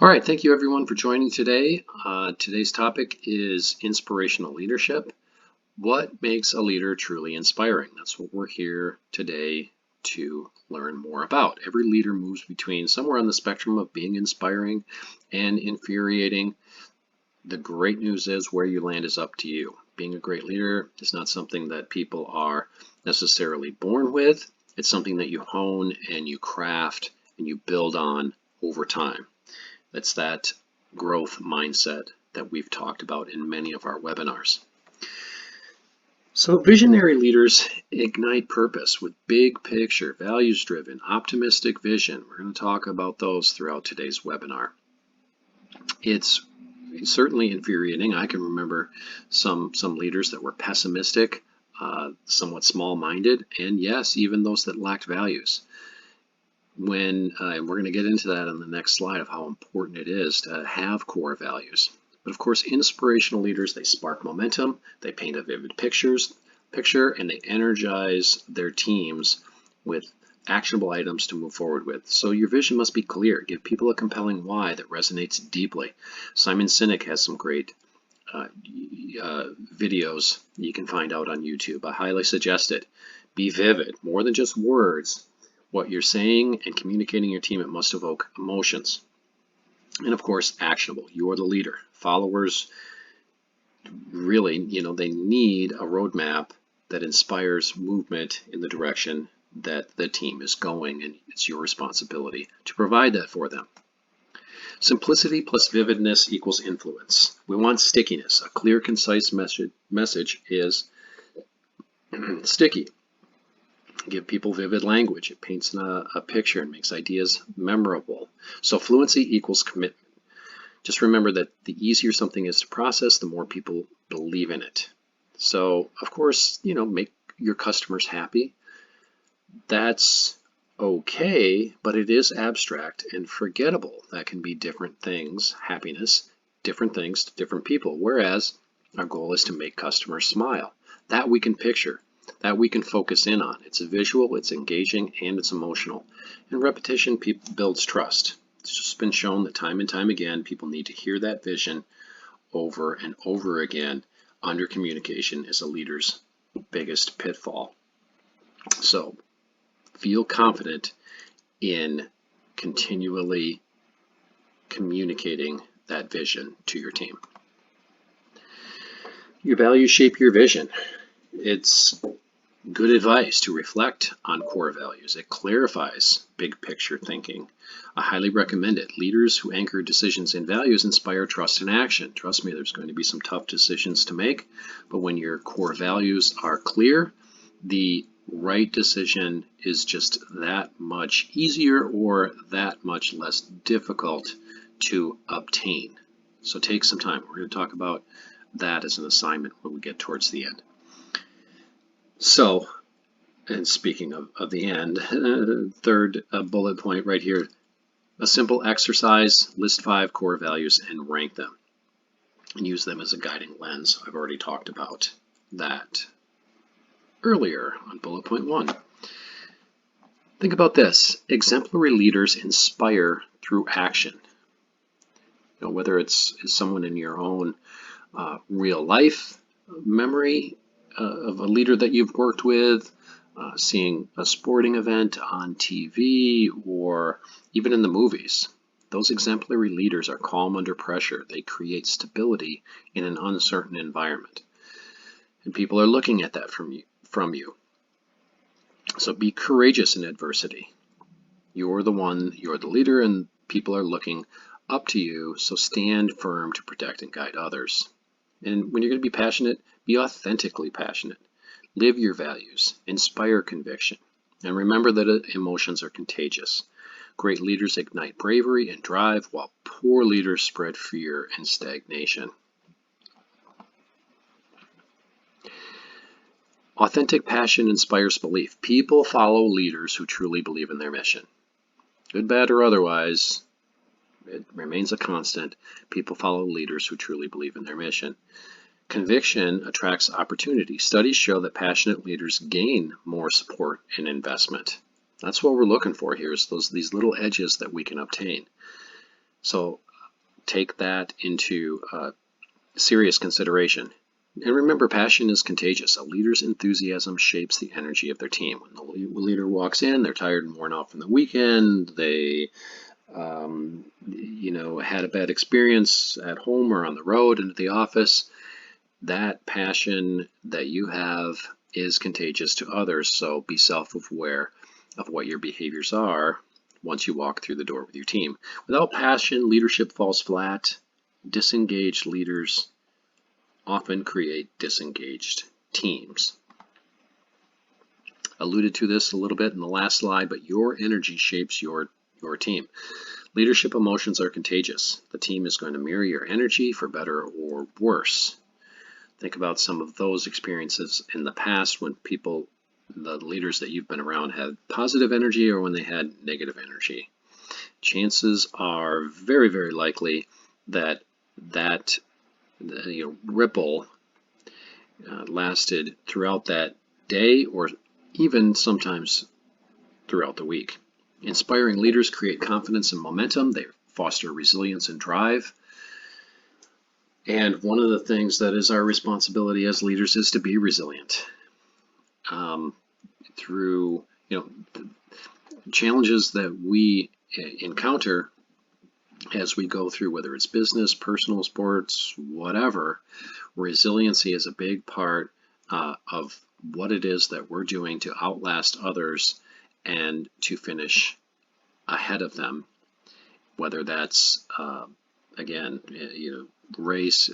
All right, thank you everyone for joining today. Today's topic is inspirational leadership. What makes a leader truly inspiring? That's what we're here today to learn more about. Every leader moves between somewhere on the spectrum of being inspiring and infuriating. The great news is where you land is up to you. Being a great leader is not something that people are necessarily born with. It's something that you hone and you craft and you build on over time. It's that growth mindset that we've talked about in many of our webinars. So visionary leaders ignite purpose with big picture, values-driven, optimistic vision. We're going to talk about those throughout today's webinar. It's certainly infuriating. I can remember some leaders that were pessimistic, somewhat small-minded, and yes, even those that lacked values. And we're going to get into that on the next slide of how important it is to have core values. But of course, inspirational leaders, they spark momentum, they paint a vivid picture, and they energize their teams with actionable items to move forward with. So your vision must be clear. Give people a compelling why that resonates deeply. Simon Sinek has some great videos you can find out on YouTube. I highly suggest it. Be vivid, more than just words. What you're saying and communicating your team, it must evoke emotions. And of course, actionable. You're the leader. Followers really, they need a roadmap that inspires movement in the direction that the team is going, and it's your responsibility to provide that for them. Simplicity plus vividness equals influence. We want stickiness. A clear, concise message is sticky. Give people vivid language. It paints a picture and makes ideas memorable. So fluency equals commitment. Just remember that the easier something is to process, the more people believe in it. So, of course, make your customers happy. That's okay, but it is abstract and forgettable. That can be different things, happiness, different things to different people. Whereas our goal is to make customers smile. That we can picture. That we can focus in on. It's visual, it's engaging, and it's emotional. And repetition builds trust. It's just been shown that time and time again, people need to hear that vision over and over again. Under communication is a leader's biggest pitfall. So feel confident in continually communicating that vision to your team. Your values shape your vision. It's good advice to reflect on core values. It clarifies big picture thinking. I highly recommend it. Leaders who anchor decisions in values inspire trust and action. Trust me, there's going to be some tough decisions to make, but when your core values are clear, the right decision is just that much easier or that much less difficult to obtain. So take some time. We're going to talk about that as an assignment when we get towards the end. So, and speaking of the end, third bullet point right here, a simple exercise, list 5 core values and rank them and use them as a guiding lens. I've already talked about that earlier on bullet point 1. Think about this. Exemplary leaders inspire through action. Whether it's someone in your own real life memory of a leader that you've worked with, seeing a sporting event on TV, or even in the movies. Those exemplary leaders are calm under pressure. They create stability in an uncertain environment. And people are looking at that from you. So be courageous in adversity. You're the leader, and people are looking up to you, so stand firm to protect and guide others. And when you're going to be passionate, be authentically passionate. Live your values. Inspire conviction. And remember that emotions are contagious. Great leaders ignite bravery and drive, while poor leaders spread fear and stagnation. Authentic passion inspires belief. People follow leaders who truly believe in their mission. Good, bad, or otherwise, it remains a constant. People follow leaders who truly believe in their mission. Conviction attracts opportunity. Studies show that passionate leaders gain more support and investment. That's what we're looking for here, is these little edges that we can obtain. So take that into serious consideration. And remember, passion is contagious. A leader's enthusiasm shapes the energy of their team. When the leader walks in, they're tired and worn out from the weekend. They, had a bad experience at home or on the road and at the office. That passion that you have is contagious to others. So be self-aware of what your behaviors are once you walk through the door with your team. Without passion, leadership falls flat. Disengaged leaders often create disengaged teams. Alluded to this a little bit in the last slide, but your energy shapes your team. Leadership emotions are contagious. The team is going to mirror your energy for better or worse. Think about some of those experiences in the past when people, the leaders that you've been around, had positive energy or when they had negative energy. Chances are very, very likely that ripple lasted throughout that day or even sometimes throughout the week. Inspiring leaders create confidence and momentum. They foster resilience and drive. And one of the things that is our responsibility as leaders is to be resilient through challenges that we encounter as we go through, whether it's business, personal, sports, whatever. Resiliency is a big part of what it is that we're doing to outlast others and to finish ahead of them, whether that's again, race,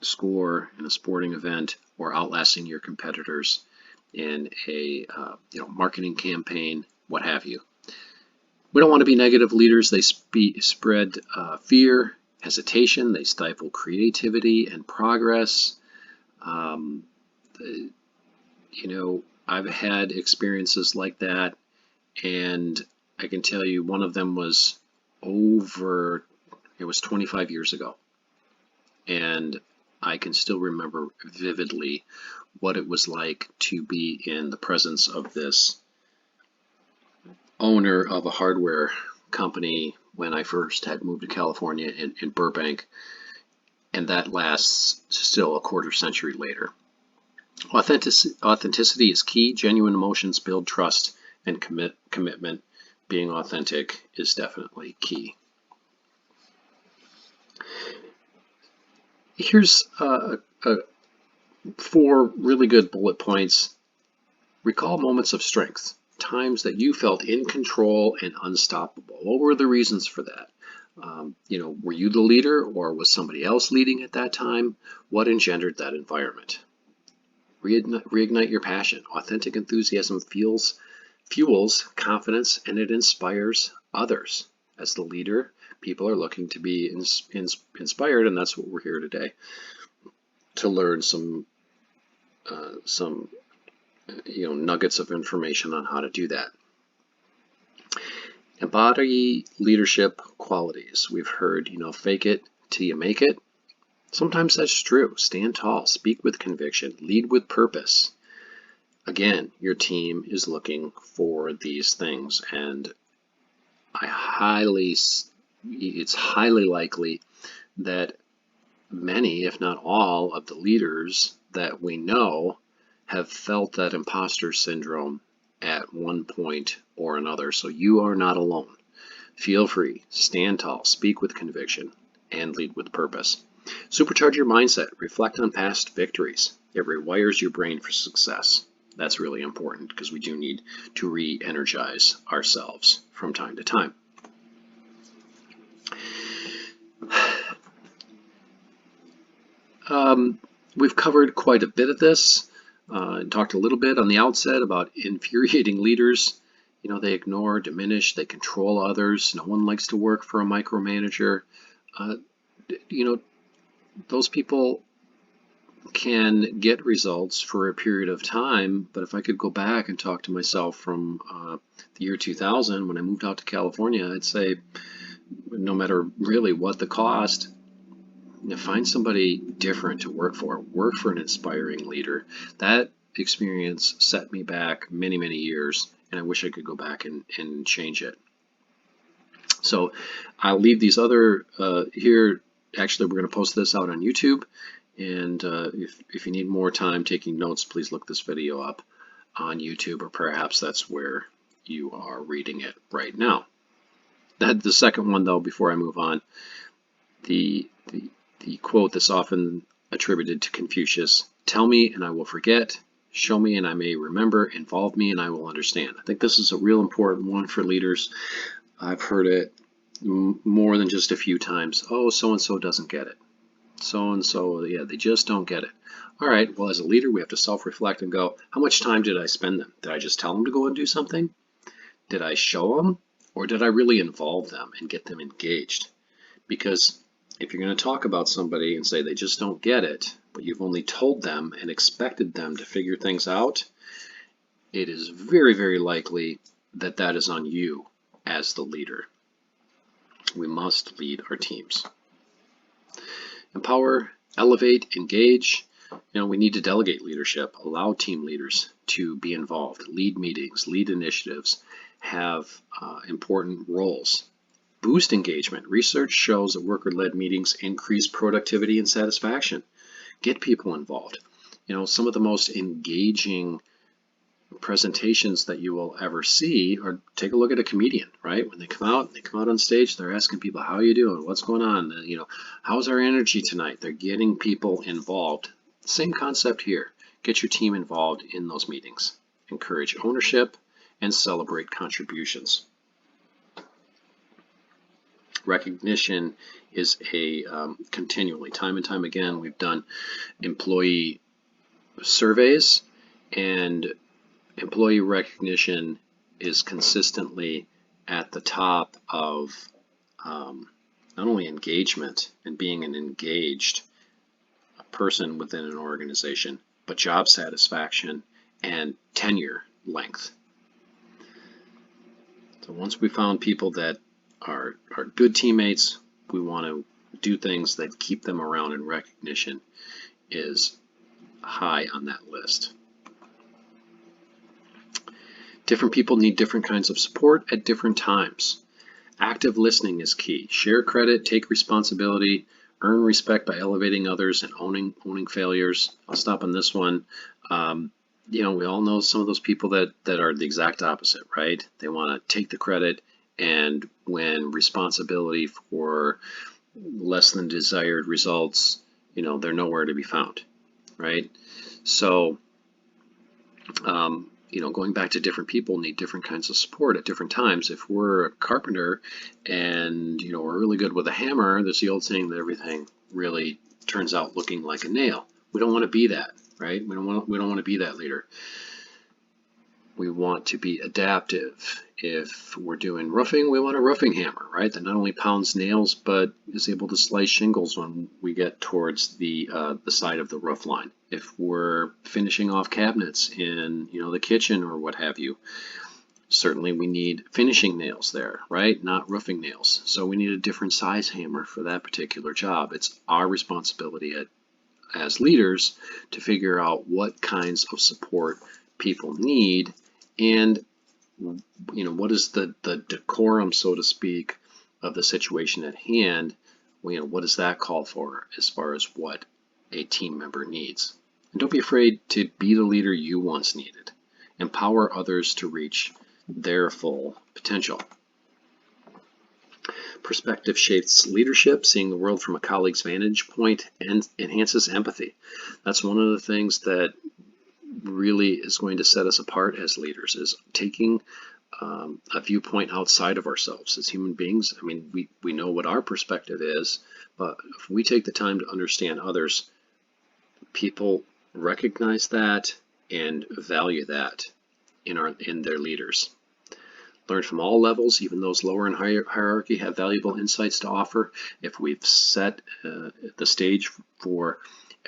score in a sporting event, or outlasting your competitors in a marketing campaign, what have you. We don't want to be negative leaders. They spread fear, hesitation. They stifle creativity and progress. I've had experiences like that, and I can tell you one of them was it was 25 years ago. And I can still remember vividly what it was like to be in the presence of this owner of a hardware company when I first had moved to California in Burbank, and that lasts still a quarter century later. Authenticity is key. Genuine emotions build trust and commitment. Being authentic is definitely key. Here's 4 really good bullet points. Recall moments of strength, times that you felt in control and unstoppable. What were the reasons for that? Were you the leader or was somebody else leading at that time? What engendered that environment? Reignite your passion. Authentic enthusiasm fuels confidence and it inspires others. As the leader, people are looking to be inspired, and that's what we're here today to learn some nuggets of information on how to do that. Embody leadership qualities. We've heard, fake it till you make it. Sometimes that's true. Stand tall, speak with conviction, lead with purpose. Again, your team is looking for these things, and it's highly likely that many, if not all, of the leaders that we know have felt that imposter syndrome at one point or another. So you are not alone. Feel free, stand tall, speak with conviction, and lead with purpose. Supercharge your mindset. Reflect on past victories. It rewires your brain for success. That's really important because we do need to re-energize ourselves from time to time. We've covered quite a bit of this. Talked a little bit on the outset about infuriating leaders. They ignore, diminish, they control others. No one likes to work for a micromanager. Those people can get results for a period of time, but if I could go back and talk to myself from the year 2000 when I moved out to California, I'd say no matter really what the cost, find somebody different to work for an inspiring leader. That experience set me back many, many years, and I wish I could go back and change it. So I'll leave these other here Actually, we're going to post this out on YouTube, and if you need more time taking notes, please look this video up on YouTube, or perhaps that's where you are reading it right now. The second one, though, before I move on, the quote that's often attributed to Confucius: "Tell me and I will forget, show me and I may remember, involve me and I will understand." I think this is a real important one for leaders. I've heard it more than just a few times. Oh, so-and-so doesn't get it. So-and-so, yeah, they just don't get it. All right, well, as a leader, we have to self-reflect and go, how much time did I spend them? Did I just tell them to go and do something? Did I show them? Or did I really involve them and get them engaged? Because if you're going to talk about somebody and say they just don't get it, but you've only told them and expected them to figure things out, it is very, very likely that that is on you as the leader. We must lead our teams. Empower, elevate, engage. We need to delegate leadership, allow team leaders to be involved, lead meetings, lead initiatives, have important roles. Boost engagement. Research shows that worker-led meetings increase productivity and satisfaction. Get people involved. Some of the most engaging presentations that you will ever see, or take a look at a comedian, right? When they come out on stage, they're asking people, how are you doing? What's going on? How's our energy tonight? They're getting people involved. Same concept here. Get your team involved in those meetings. Encourage ownership and celebrate contributions. Recognition is a continually, time and time again, we've done employee surveys, and employee recognition is consistently at the top of not only engagement and being an engaged person within an organization, but job satisfaction and tenure length. So once we found people that are good teammates, we want to do things that keep them around, and recognition is high on that list. Different people need different kinds of support at different times. Active listening is key. Share credit, take responsibility, earn respect by elevating others and owning failures. I'll stop on this one. We all know some of those people that are the exact opposite, right? They want to take the credit, and when responsibility for less than desired results, they're nowhere to be found, right? So, going back to different people need different kinds of support at different times. If we're a carpenter and, we're really good with a hammer, there's the old saying that everything really turns out looking like a nail. We don't want to be that, right? We don't want to be that leader. We want to be adaptive. If we're doing roofing, we want a roofing hammer, right? That not only pounds nails, but is able to slice shingles when we get towards the side of the roof line. If we're finishing off cabinets in, the kitchen or what have you, certainly we need finishing nails there, right? Not roofing nails. So we need a different size hammer for that particular job. It's our responsibility as leaders to figure out what kinds of support people need, and what is the decorum, so to speak, of the situation at hand. What does that call for as far as what a team member needs? And don't be afraid to be the leader you once needed. Empower others to reach their full potential. Perspective shapes leadership. Seeing the world from a colleague's vantage point and enhances empathy. That's one of the things that really is going to set us apart as leaders, is taking a viewpoint outside of ourselves as human beings. We know what our perspective is, but if we take the time to understand others, people recognize that and value that in their leaders. Learn from all levels, even those lower in hierarchy have valuable insights to offer. If we've set the stage for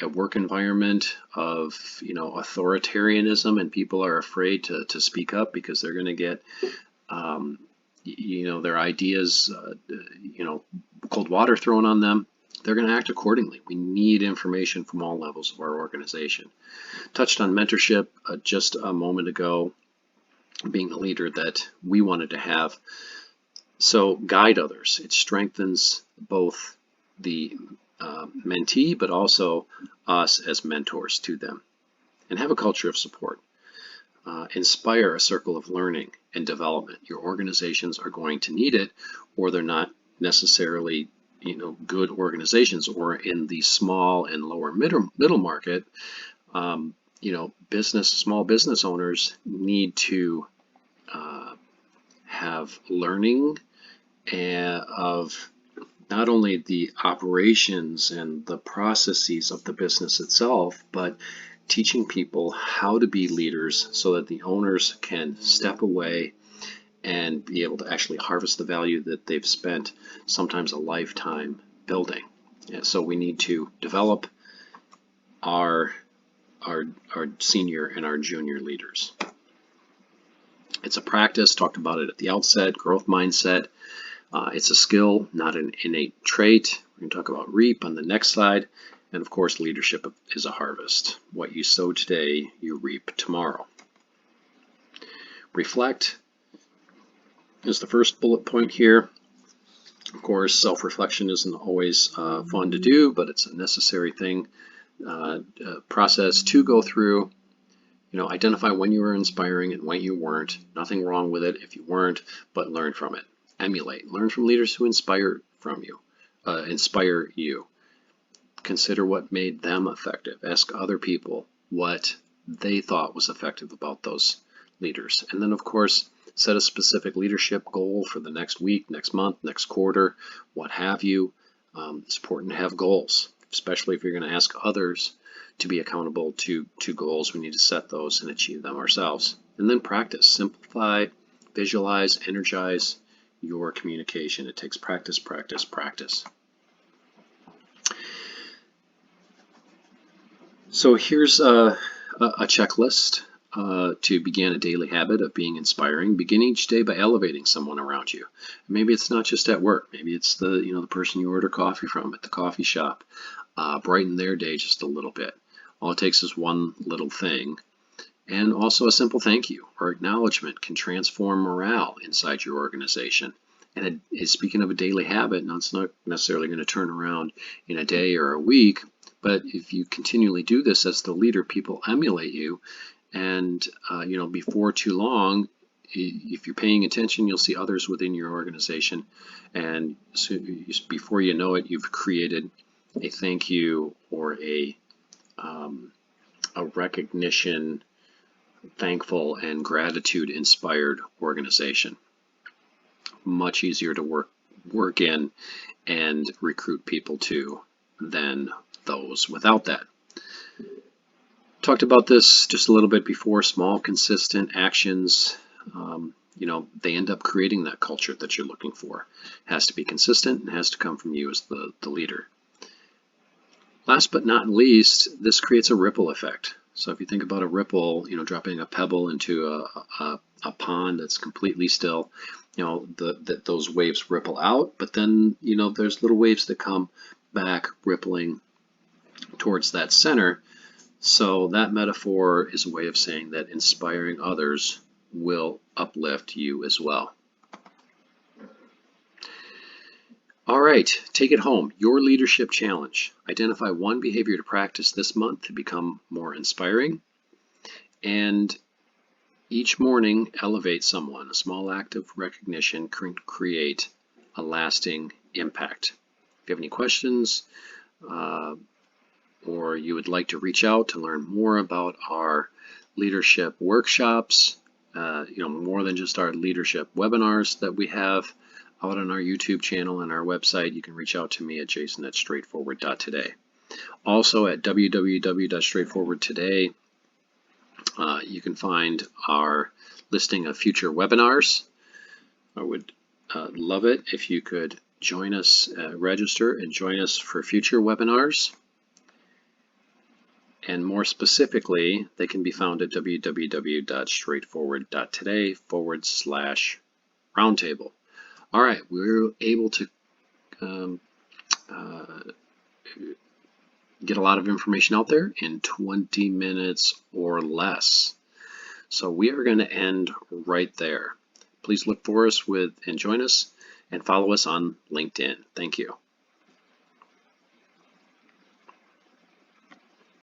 a work environment of authoritarianism, and people are afraid to speak up because they're going to get their ideas cold water thrown on them, they're going to act accordingly. We need information from all levels of our organization. Touched on mentorship just a moment ago, being the leader that we wanted to have. So guide others. It strengthens both the mentee, but also us as mentors to them. And have a culture of support. Inspire a circle of learning and development. Your organizations are going to need it, or they're not necessarily good organizations, or in the small and lower middle market, small business owners need to have learning of not only the operations and the processes of the business itself, but teaching people how to be leaders so that the owners can step away and be able to actually harvest the value that they've spent sometimes a lifetime building. And so we need to develop our senior and our junior leaders. It's a practice, talked about it at the outset, growth mindset. It's a skill, not an innate trait. We're going to talk about reap on the next slide. And of course, leadership is a harvest. What you sow today, you reap tomorrow. Reflect is the first bullet point here. Of course, self-reflection isn't always fun to do, but it's a necessary thing, process to go through. Identify when you were inspiring and when you weren't. Nothing wrong with it if you weren't, but learn from it. Emulate. Learn from leaders who inspire you. Consider what made them effective. Ask other people what they thought was effective about those leaders. And then, of course, set a specific leadership goal for the next week, next month, next quarter, what have you. It's important to have goals, especially if you're going to ask others to be accountable to goals. We need to set those and achieve them ourselves. And then practice. Simplify, visualize, energize your communication. It takes practice, practice, practice. So here's a checklist to begin a daily habit of being inspiring. Begin each day by elevating someone around you. Maybe it's not just at work. Maybe it's the person you order coffee from at the coffee shop. Brighten their day just a little bit. All it takes is one little thing. And also a simple thank you or acknowledgement can transform morale inside your organization. And speaking of a daily habit, now it's not necessarily going to turn around in a day or a week, but if you continually do this as the leader, people emulate you. And, before too long, if you're paying attention, you'll see others within your organization. And so before you know it, you've created a thank you or a recognition, thankful and gratitude inspired organization. Much easier to work in and recruit people to than those without that. Talked about this just a little bit before. Small, consistent actions, they end up creating that culture that you're looking for. It has to be consistent and has to come from you as the leader. Last but not least, this creates a ripple effect. So if you think about a ripple, dropping a pebble into a pond that's completely still, those waves ripple out, but then, there's little waves that come back rippling towards that center. So that metaphor is a way of saying that inspiring others will uplift you as well. All right, take it home. Your leadership challenge. Identify one behavior to practice this month to become more inspiring. And each morning, elevate someone. A small act of recognition can create a lasting impact. If you have any questions, or you would like to reach out to learn more about our leadership workshops, more than just our leadership webinars that we have out on our YouTube channel and our website, you can reach out to me at jason@straightforward.today. Also at www.straightforward.today, you can find our listing of future webinars. I would love it if you could join us, register and join us for future webinars. And more specifically, they can be found at www.straightforward.today/roundtable. All right, we were able to get a lot of information out there in 20 minutes or less. So we are going to end right there. Please look for us and join us and follow us on LinkedIn. Thank you.